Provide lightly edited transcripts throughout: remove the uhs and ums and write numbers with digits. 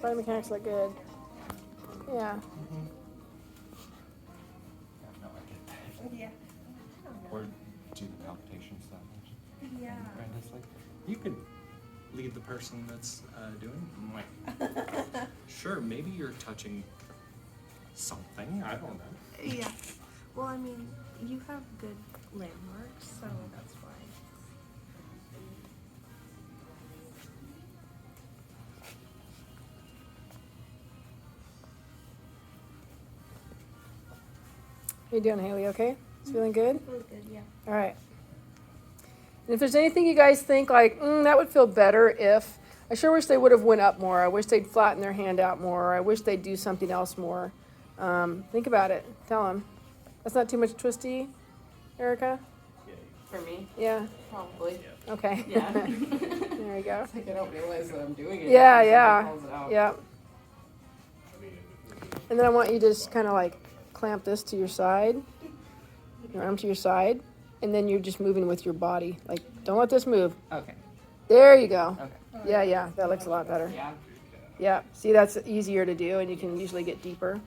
body mechanics look good. Yeah. Mm-hmm. Yeah, no, I get that. Yeah. Or do the palpitation stuff. Yeah. Brenda's like, you could lead the person that's doing it. I'm like, sure, maybe you're touching something. I don't know. Yeah. Well, I mean, you have good landmarks, so that's why. How you doing, Haley? Okay? Feeling good? Feels good, yeah. All right. And if there's anything you guys think like, that would feel better if, I sure wish they would have went up more. I wish they'd flatten their hand out more. I wish they'd do something else more. Think about it. Tell them. That's not too much twisty, Erica? For me, Yeah? probably. Okay. Yeah. There you go. It's like I don't realize that I'm doing it. Yeah, until yeah. somebody calls it out. Yeah. And then I want you to just kind of like clamp this to your side, your arm to your side, and then you're just moving with your body. Like, don't let this move. Okay. There you go. Okay. Yeah, that looks a lot better. Yeah. Yeah, see, that's easier to do, and you can usually get deeper.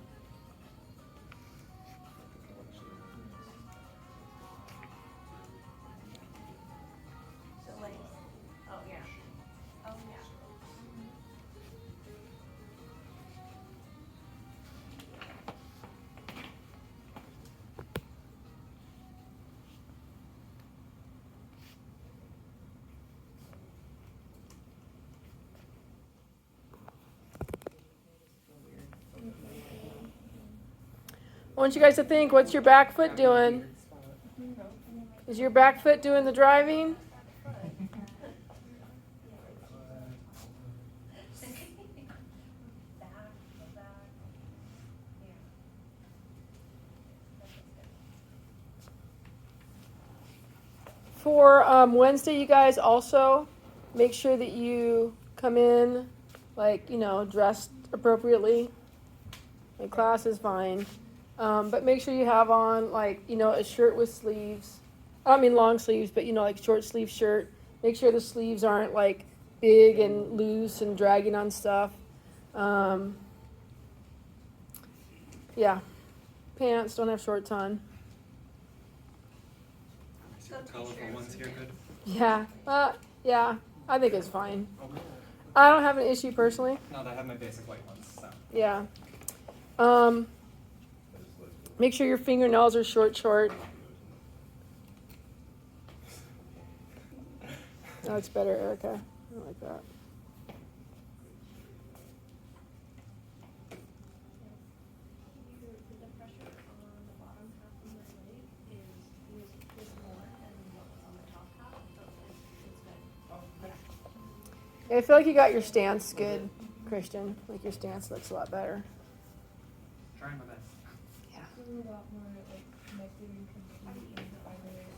So like, oh yeah. Oh yeah. I want you guys to think, what's your back foot doing? Is your back foot doing the driving? For Wednesday, you guys also make sure that you come in, like, dressed appropriately. Like, class is fine. But make sure you have on, like, a shirt with sleeves. I don't mean long sleeves, but, like short sleeve shirt. Make sure the sleeves aren't, like, big and loose and dragging on stuff. Yeah. Pants, don't have shorts on. I see the colorful ones here, good. Yeah. Yeah. I think it's fine. Okay. I don't have an issue personally. No, I have my basic white ones, so. Yeah. Make sure your fingernails are short. That's better, Erica. I like that. The pressure on the bottom half of my leg is more than what was on the top half, so it's good. I feel like you got your stance good, Christian. Like your stance looks a lot better. Trying my best. Yeah. A lot more like connected and complete and fibers